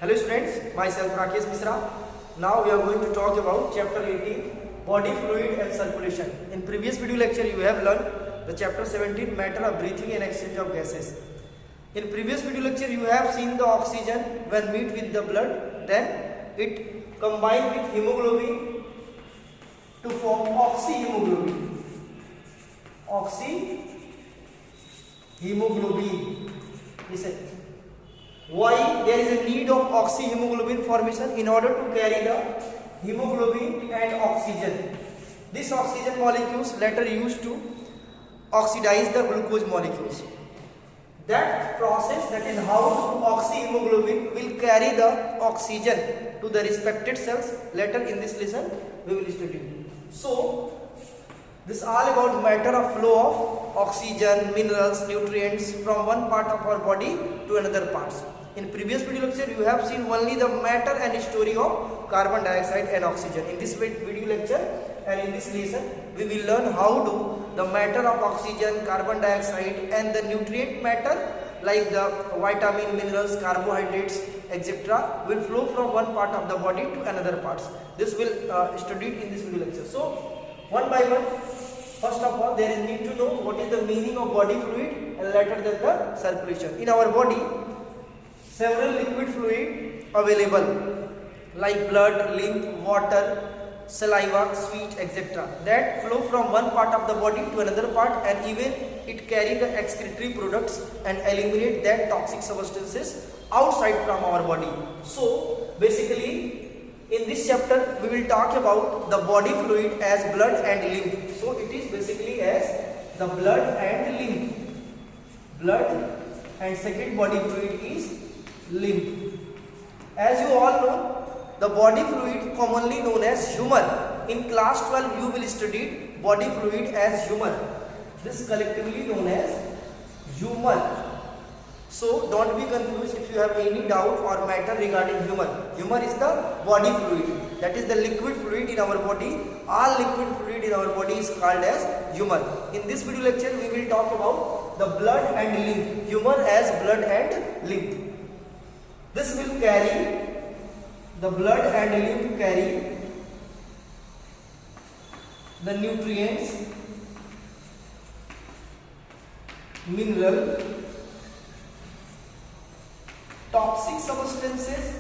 Hello students, myself Rakesh Misra. Now we are going to talk about chapter 18, body fluid and circulation. In previous video lecture you have learned the chapter 17, matter of breathing and exchange of gases. In previous video lecture you have seen the oxygen when meet with the blood, then it combine with hemoglobin to form oxyhemoglobin. Oxyhemoglobin. Listen. Why there is a need of oxyhemoglobin formation? In order to carry the hemoglobin and oxygen. These oxygen molecules later used to oxidize the glucose molecules. That process, that is how oxyhemoglobin will carry the oxygen to the respected cells. Later in this lesson we will study. So this is all about matter of flow of oxygen, minerals, nutrients from one part of our body to another parts. In previous video lecture you have seen only the matter and story of carbon dioxide and oxygen. In this video lecture and in this lesson we will learn how do the matter of oxygen, carbon dioxide and the nutrient matter like the vitamin, minerals, carbohydrates, etc. will flow from one part of the body to another parts. This will studied in this video lecture. So one by one, first of all there is need to know what is the meaning of body fluid and later the circulation. In our body several liquid fluid available like blood, lymph, water, saliva, sweat, etc. that flow from one part of the body to another part, and even it carry the excretory products and eliminate that toxic substances outside from our body. So basically in this chapter we will talk about the body fluid as blood and lymph. So it is basically as the blood and lymph. Blood and second body fluid is lymph. As you all know, the body fluid commonly known as humor. In class 12 you will study body fluid as humor. This collectively known as humor. So don't be confused if you have any doubt or matter regarding humor. Humor is the body fluid. That is the liquid fluid in our body. All liquid fluid in our body is called as humor. In this video lecture we will talk about the blood and lymph. Humor as blood and lymph. This will carry, the blood and lymph carry the nutrients, mineral, toxic substances,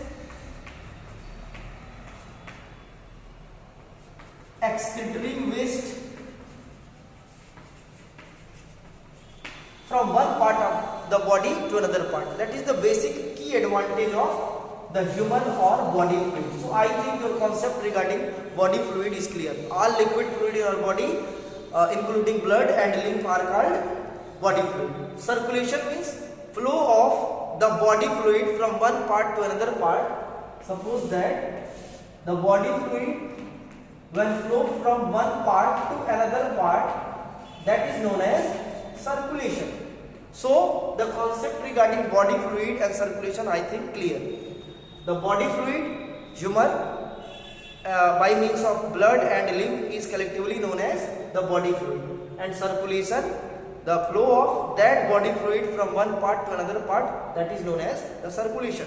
excretory waste from one part of the body to another part. That is the basic key advantage of the human or body fluid. So I think your concept regarding body fluid is clear. All liquid fluid in our body including blood and lymph are called body fluid. Circulation means flow of the body fluid from one part to another part. Suppose that the body fluid when flow from one part to another part, that is known as circulation. So the concept regarding body fluid and circulation I think clear. The body fluid, humor, by means of blood and lymph is collectively known as the body fluid, and circulation, the flow of that body fluid from one part to another part, that is known as the circulation.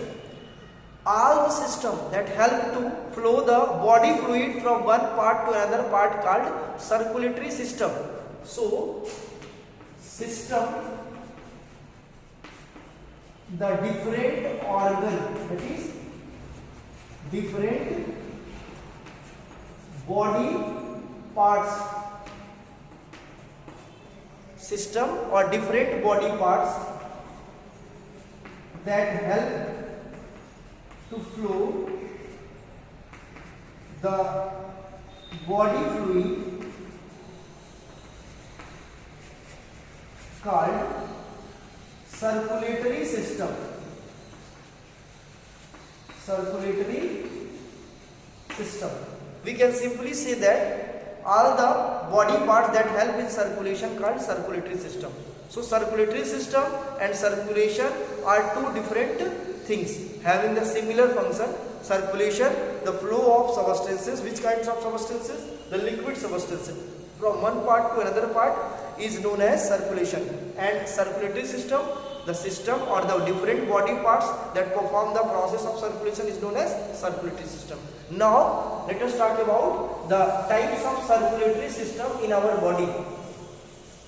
All the system that help to flow the body fluid from one part to another part called circulatory system. So system, the different organ, that is different body parts system or different body parts that help to flow the body fluid called circulatory system. Circulatory system. We can simply say that all the body parts that help in circulation called circulatory system. So circulatory system and circulation are two different things having the similar function. Circulation, the flow of substances. Which kinds of substances? The liquid substances from one part to another part is known as circulation, and circulatory system, the system or the different body parts that perform the process of circulation is known as circulatory system. Now let us talk about the types of circulatory system in our body.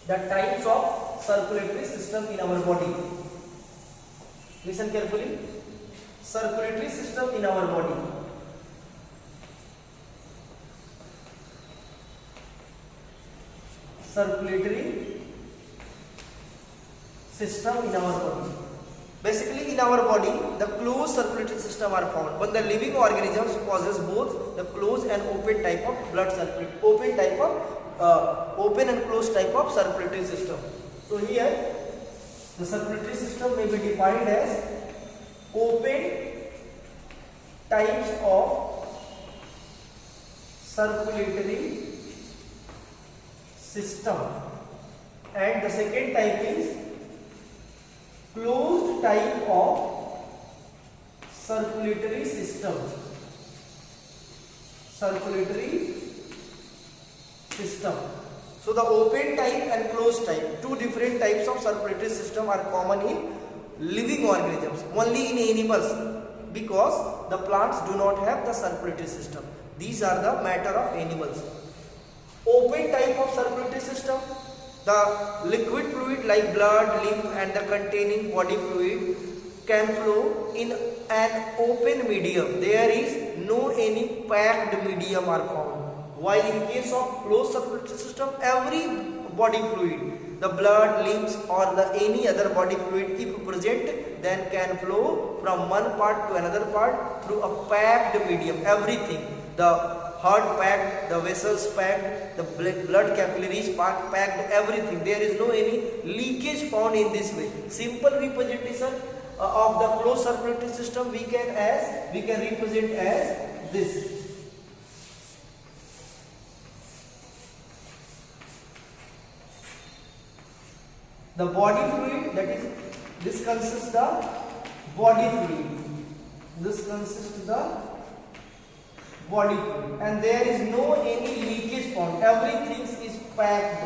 The types of circulatory system in our body. Listen carefully. Circulatory system in our body. Circulatory system in our body. Basically, in our body, the closed circulatory system are found. But the living organisms possess both the closed and open type of blood circulatory, open and closed type of circulatory system. So here, the circulatory system may be defined as open types of circulatory system, and the second type is closed type of circulatory system. Circulatory system. So the open type and closed type, two different types of circulatory system are common in living organisms, only in animals, because the plants do not have the circulatory system. These are the matter of animals. Open type of circulatory system, the liquid fluid like blood, lymph and the containing body fluid can flow in an open medium. There is no any packed medium are found. While in case of closed circulatory system, every body fluid, the blood, lymphs or the any other body fluid if present, then can flow from one part to another part through a packed medium. Everything, the heart packed, the vessels packed, the blood capillaries packed, everything. There is no any leakage found in this way. Simple representation of the closed circulatory system we can represent as this. The body fluid, that is, this consists the body fluid. This consists the body fluid, and there is no any leakage found. Everything is packed.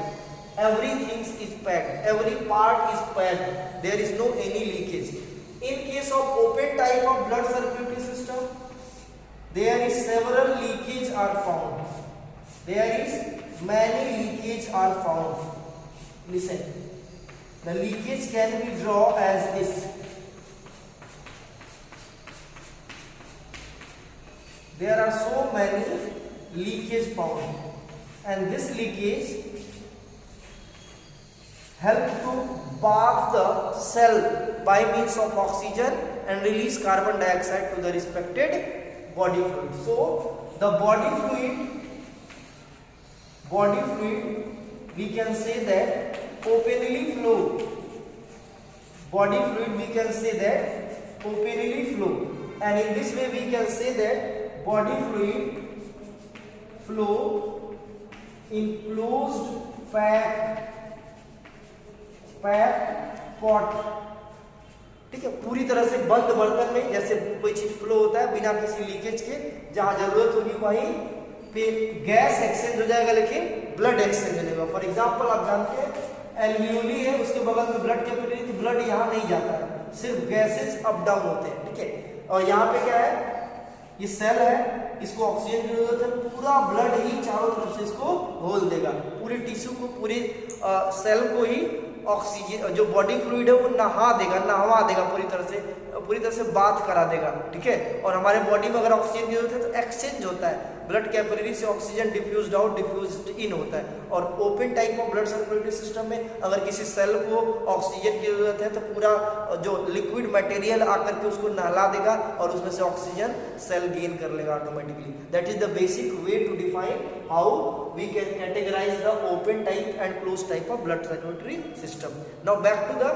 Everything is packed. Every part is packed. There is no any leakage. In case of open type of blood circulatory system, there is several leakage are found. There is many leakage are found. Listen. The leakage can be drawn as this. There are so many leakage found, and this leakage help to bath the cell by means of oxygen and release carbon dioxide to the respected body fluid. So the body fluid we can say that openly flow. Body fluid we can say that openly flow, and in this way we can say that body fluid flow in closed packed pot. ठीक है, पूरी तरह से बंद बर्तन में जैसे कोई चीज फ्लो होता है बिना किसी लीकेज के, जहां जरूरत होगी वहीं पे गैस एक्सचेंज हो जाएगा लेकिन ब्लड एक्सचेंज नहीं होगा. फॉर एग्जांपल आप जानते हैं एल्वियोली है, उसके बगल में ब्लड कैपिलरी, तो ब्लड यहाँ नहीं जाता है, सिर्फ गैसेज अप डाउन होते हैं. ठीक है, और यहाँ पे क्या है, ये सेल है, इसको ऑक्सीजन की जरूरत है, पूरा ब्लड ही चारों तरफ से इसको होल देगा, पूरे टिश्यू को, पूरे सेल को ही ऑक्सीजन, जो बॉडी फ्लूइड है वो नहवा देगा पूरी तरह से बात करा देगा. ठीक है, और हमारे बॉडी में अगर ऑक्सीजन की जरूरत है तो एक्सचेंज होता है, ब्लड कैपिलरी से ऑक्सीजन डिफ्यूज्ड आउट, डिफ्यूज्ड इन होता है. और open type of blood circulatory system में अगर किसी सेल को ऑक्सीजन की जरूरत है तो पूरा जो लिक्विड मटेरियल आकर के उसको नहला देगा और उसमें से ऑक्सीजन सेल गेन कर लेगा automatically. That is the basic way to define how we can categorize the open type and closed type of blood circulatory system. Now back to the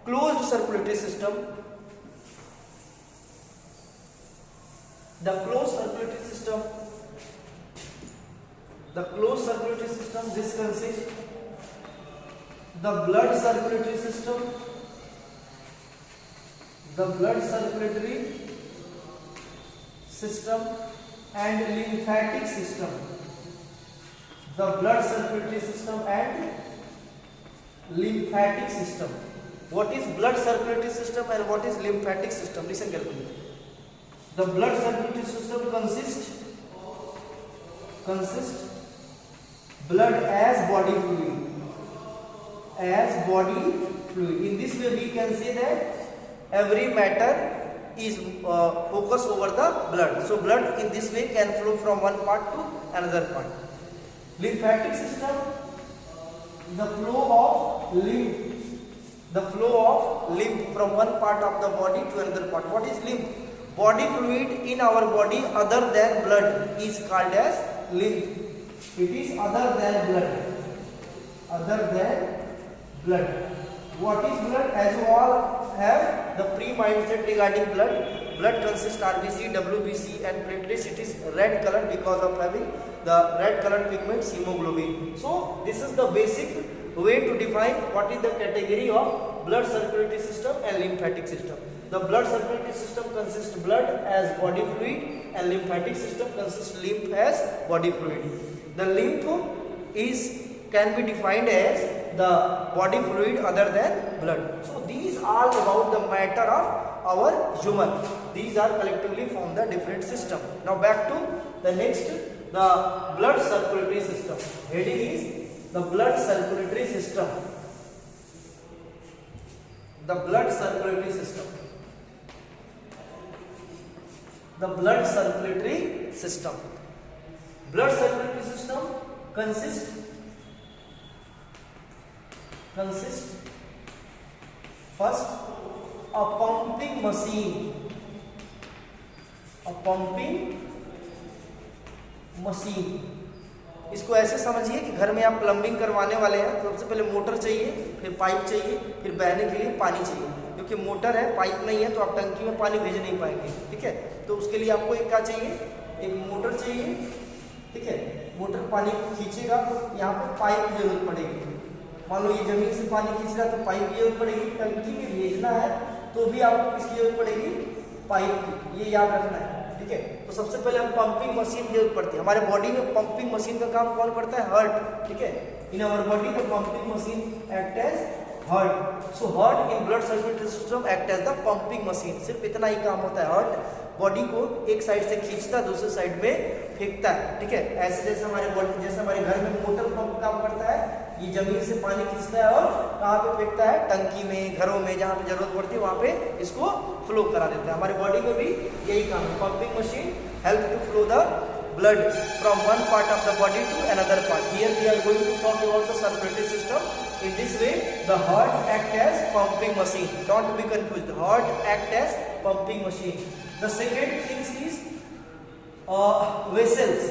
closed circulatory system. The closed circulatory system, this consists the blood circulatory system, and lymphatic system. The blood circulatory system and lymphatic system. what is blood circulatory system and what is lymphatic system. Listen carefully. The blood circulatory system consists blood as body fluid. In this way we can say that every matter is focused over the blood. So blood in this way can flow from one part to another part. Lymphatic system, the flow of lymph from one part of the body to another part. What is lymph? Body fluid in our body other than blood is called as lymph. It is other than blood. What is blood? As you all have the pre-mindset regarding blood. Blood consists RBC, WBC and platelets. It is red color because of having the red colored pigments hemoglobin. So this is the basic way to define what is the category of blood circulatory system and lymphatic system. The blood circulatory system consists blood as body fluid and lymphatic system consists lymph as body fluid. The lymph can be defined as the body fluid other than blood. So these are about the matter of our human. These are collectively form the different system. Now back to the next, the blood circulatory system. Heading is the blood circulatory system. The blood circulatory system. The blood circulatory system. Blood circulatory system consists first a pumping machine. इसको ऐसे समझिए कि घर में आप plumbing करवाने वाले हैं तो सबसे पहले मोटर चाहिए, फिर पाइप चाहिए, फिर बहने के लिए पानी चाहिए. क्योंकि मोटर है, पाइप नहीं है तो आप टंकी में पानी भेज नहीं पाएंगे. ठीक है, तो उसके लिए आपको एक क्या चाहिए, एक मोटर चाहिए. ठीक है, मोटर पानी को खींचेगा तो यहाँ पर पाइप की जरूरत पड़ेगी. मान लो ये जमीन से पानी खींच रहा है तो पाइप की जरूरत पड़ेगी. टंकी में भेजना है तो भी आपको किसकी जरूरत पड़ेगी, पाइप की. ये याद रखना है. ठीक है, तो सबसे पहले हम पंपिंग मशीन की जरूरत पड़ती है. हमारे बॉडी में पंपिंग मशीन का काम कौन करता है, हार्ट. ठीक है, in our body the pumping machine act as heart. So heart in blood circulatory system act as the pumping machine. सिर्फ इतना ही काम होता है. हार्ट बॉडी को एक साइड से खींचता है, दूसरे साइड में फेंकता है. ठीक है, ऐसे जैसे हमारे बॉडी, जैसे हमारे घर में मोटर पंप काम करता है, ये जमीन से पानी खींचता है और कहाँ पे फेंकता है, टंकी में, घरों में, जहाँ पे जरूरत पड़ती है वहाँ पे इसको फ्लो करा देता है. हमारे बॉडी में भी यही काम है. Pumping machine help to flow the blood from one part of the body to another part. Here we are going to talk about the circulatory system. In this way, the heart act as pumping machine. Don't be confused. The heart act as pumping machine. The second thing is vessels.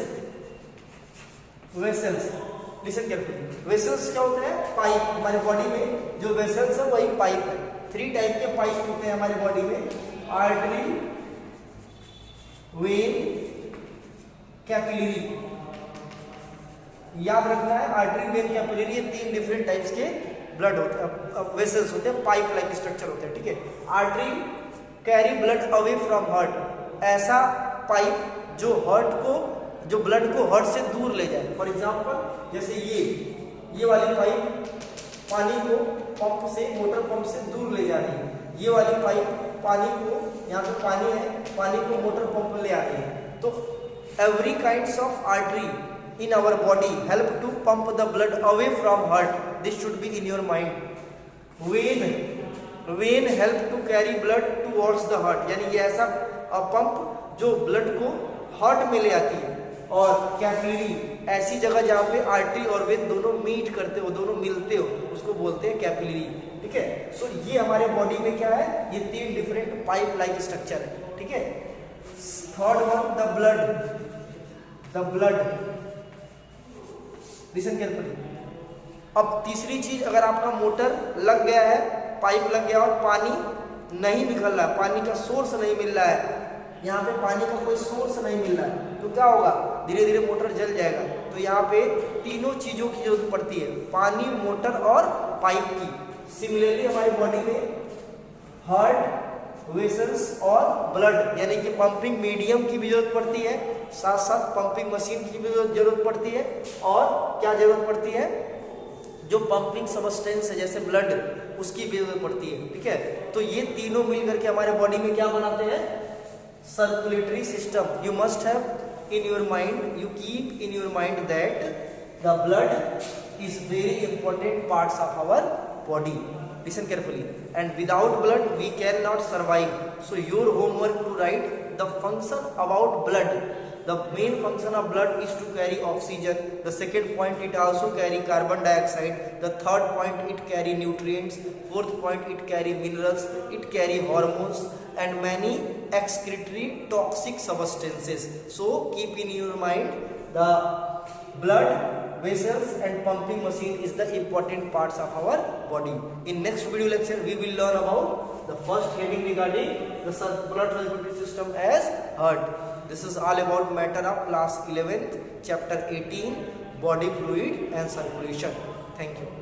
Listen carefully. Vessels क्या होते हैं, pipe. हमारे body में जो vessels है वही pipe है. 3 type के पाइप होते हैं हमारे बॉडी में, आर्टरी, वेन, कैपिलरी. याद रखना है, आर्टरी, वेन, कैपिलरी, ये 3 डिफरेंट टाइप्स के ब्लड होते हैं, वेसल्स होते हैं, पाइप लाइक स्ट्रक्चर होते हैं. ठीक है, artery carry blood away from heart. ऐसा पाइप जो ब्लड को हार्ट से दूर ले जाए. फॉर एग्जांपल जैसे ये वाली पाइप पानी को पंप से, मोटर पंप से दूर ले जा रही है. ये वाली पाइप पानी को, यहाँ पे पानी है, पानी को मोटर पंप में ले आ रही है. तो every kinds of artery in our body help to pump the blood away from heart. This should be in your mind. Vein help to carry blood towards the heart. यानी ये ऐसा pump जो blood को heart में ले आती है. और कैपिलरी ऐसी जगह जहाँ पे आर्टरी और वेन दोनों मीट करते हो, दोनों मिलते हो, उसको बोलते हैं कैपिलरी. ठीक है, सो ये हमारे बॉडी में क्या है, ये 3 डिफरेंट पाइप लाइक स्ट्रक्चर है. ठीक है, third one the blood. Listen carefully. अब तीसरी चीज, अगर आपका मोटर लग गया है, पाइप लग गया और पानी नहीं निकल रहा है, पानी का सोर्स नहीं मिल रहा है, यहाँ पे पानी का कोई सोर्स नहीं मिल रहा है, तो क्या होगा, धीरे धीरे मोटर जल जाएगा. तो यहाँ पे तीनों चीजों की जरूरत पड़ती है, पानी, मोटर और पाइप की. सिमिलरली हमारी बॉडी में हार्ट, वेसल्स और ब्लड यानी कि पंपिंग मीडियम की भी जरूरत पड़ती है, साथ साथ पंपिंग मशीन की भी जरूरत पड़ती है. और क्या जरूरत पड़ती है, जो पंपिंग सबस्टेंस है, जैसे ब्लड उसकी बेस में पड़ती है, ठीक है। तो ये तीनों मिल करके हमारे बॉडी में क्या बनाते हैं, circulatory system. You must have in your mind, you keep in your mind that the blood is very important parts of our body. Listen carefully. And without blood we cannot survive. So your homework to write the function about blood. The main function of blood is to carry oxygen. The second point, it also carry carbon dioxide. The third point, it carry nutrients. Fourth point, it carry minerals. It carry hormones and many excretory toxic substances. So keep in your mind the blood vessels and pumping machine is the important parts of our body. In next video lecture we will learn about the first heading regarding the blood circulatory system as heart. This is all about matter of class 11th chapter 18 body fluid and circulation. Thank you.